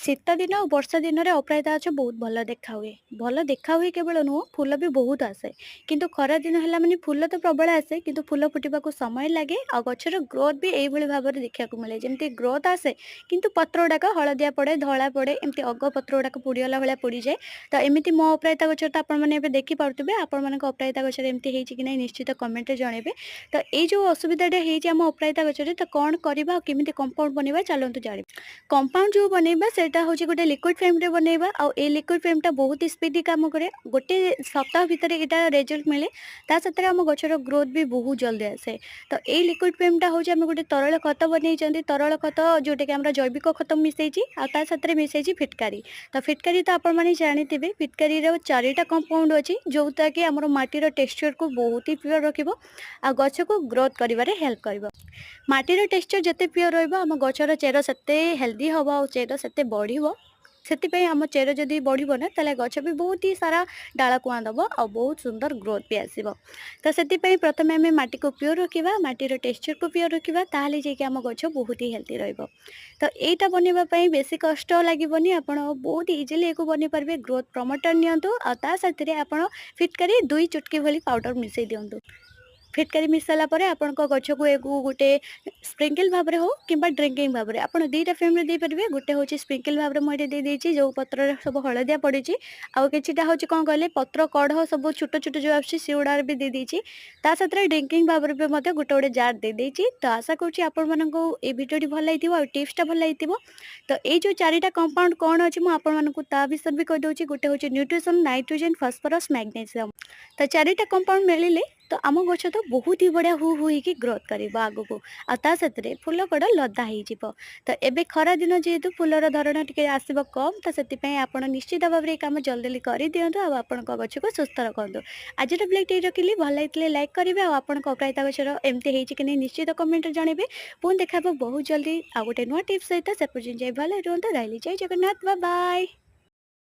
ଶୀତ ଦିନ ଆଉ ବର୍ଷା ଦିନରେ ଅପରାଜିତା ଗଛ ବହୁତ ଭଲ ଦେଖାହୁଏ। ଭଲ ଦେଖାହୁଏ କେବଳ ନୁହଁ, ଫୁଲ ବି ବହୁତ ଆସେ। କିନ୍ତୁ ଖରା ଦିନ ହେଲା ମାନେ ଫୁଲ ତ ପ୍ରବଳ ଆସେ, କିନ୍ତୁ ଫୁଲ ଫୁଟିବାକୁ ସମୟ ଲାଗେ ଆଉ ଗଛର ଗ୍ରୋଥ୍ ବି ଏଇଭଳି ଭାବରେ ଦେଖିବାକୁ ମିଳେ। ଯେମିତି ଗ୍ରୋଥ୍ ଆସେ, କିନ୍ତୁ ପତ୍ର ଗୁଡାକ ହଳଦିଆ ପଡେ, ଧଳା ପଡେ, ଏମିତି ଅଗ ପତ୍ର ଗୁଡାକ ପୋଡିଗଲା ଭଳିଆ ପୋଡିଯାଏ। ତ ଏମିତି ମୋ ଅପରାଜିତା ଗଛରେ ତ ଆପଣମାନେ ଏବେ ଦେଖିପାରୁଥିବେ। ଆପଣମାନଙ୍କ ଅପରାଜିତା ଗଛରେ ଏମିତି ହେଇଛି କି ନାହିଁ ନିଶ୍ଚିତ କମେଣ୍ଟରେ ଜଣେଇବେ। ତ ଏଇ ଯୋଉ ଅସୁବିଧାଟା ହେଇଛି ଆମ ଅପରାଜିତା ଗଛରେ, ତ କ'ଣ କରିବା ଆଉ କେମିତି କମ୍ପାଉଣ୍ଡ ବନେଇବା ଚାଲନ୍ତୁ ଜାଣିବା। कंपाउंड जो बनेबा सेटा होची गोटे लिक्विड फ्रेम रे बनेबा आ ए लिक्विड फ्रेम टा बहुत स्पीडी काम करे गोटे सप्ताह भीतर एटा रिजल्ट मिले ता सतरे हम गछर ग्रोथ भी बहुत जल्दी आसे। तो ए लिक्विड फ्रेम टा होची हम गोटे तरल खत बनै चंदी तरल खत जोटे कि हमरा जैविक खत मिसैची आ ता सतरे मिसैची फिटकारी। तो फिटकारी तो आपण माने जानिथिबे फिटकारी रो चारिटा कंपाउंड अछि जोता कि हमर माटी रो टेक्सचर को बहुत ही प्योर रखिबो आ गछ को ग्रोथ करिवारे हेल्प करिवो। माटीर टेक्सचर जिते प्योर रहिबो आम गछर चेर सेते हेल्दी हबो और चेर सेते बढ़िबो। ସେଥିପାଇଁ ଆମ ଚେର ଯଦି ବଢ଼ିବ ନା ତାହେଲେ ଗଛ ବି ବହୁତ ହି ସାରା ଡାଳ କୁଆଁ ଦେବ ଆଉ ବହୁତ ସୁନ୍ଦର ଗ୍ରୋଥ୍ ବି ଆସିବ। ତ ସେଥିପାଇଁ ପ୍ରଥମେ ଆମେ ମାଟିକୁ ପିଓର ରଖିବା, ମାଟିର ଟେକ୍ସଚରକୁ ପିଓର ରଖିବା, ତାହେଲେ ଯାଇକି ଆମ ଗଛ ବହୁତ ହି ହେଲ୍ଦି ରହିବ। ତ ଏଇଟା ବନେଇବା ପାଇଁ ବେଶୀ କଷ୍ଟ ଲାଗିବନି, ଆପଣ ବହୁତ ଇଜିଲି ଏକୁ ବନେଇ ପାରିବେ। ଗ୍ରୋଥ୍ ପ୍ରମୋଟର ନିଅନ୍ତୁ ଆଉ ତା ସାଥିରେ ଆପଣ ଫିଟକାରି 2 ଚୁଟକି ଭଳି ପାଉଡର ମିଶାଇ ଦିଅନ୍ତୁ। फिटकारी मिसाला परे आपनको गछको एगु गोटे स्प्रिंकल भाव में हो किंबा ड्रिंकिंग भाव में आप दुईटा फ्रेम में दे पारे। गोटे हूँ स्प्रिंकल भाव में मुझे दे देती जो पत्र सब हलदिया पड़ी आउ किटा हूँ कौन कहले पत्र कढ़ सब छोट छोट जो आसुड़ा भी दे देती साथ ड्रिंकिंग भाव में गोटे गोटे जार दे देती। तो आशा करुँच आपको भिडियो भल लगी टिप्सटा भल लगी। तो ये जो चारिटा कंपाउंड कौन अच्छी मुझे विषय भी कहीदे गोटे हूँ न्यूट्रिशन नाइट्रोजन फॉस्फोरस मैग्नेशियम। तो चारिटा कंपाउंड मिले तो आम गछ तो बहुत ही बढ़िया हुई ग्रोथ कर आग को आते फुल कड़ लदा हो। तो एबे खरा दिन जेहेतु फुलर धरण टी आसब कम तो से आप निश्चित भाव में कम जल्दी जल्दी कर दिंतु आपण गछ को सुस्थ रखु। आज ब्लॉग ये रखिली भल लगे लाइक करेंगे और अपराजिता गछर एमती हो निश्चित कमेंट जनइबे। पुणी देखा बहुत जल्दी आ गोटे नुआ टिप्स सहित से पर्यटन भल रुहतु। रही जय जगन्नाथ बाय बाय।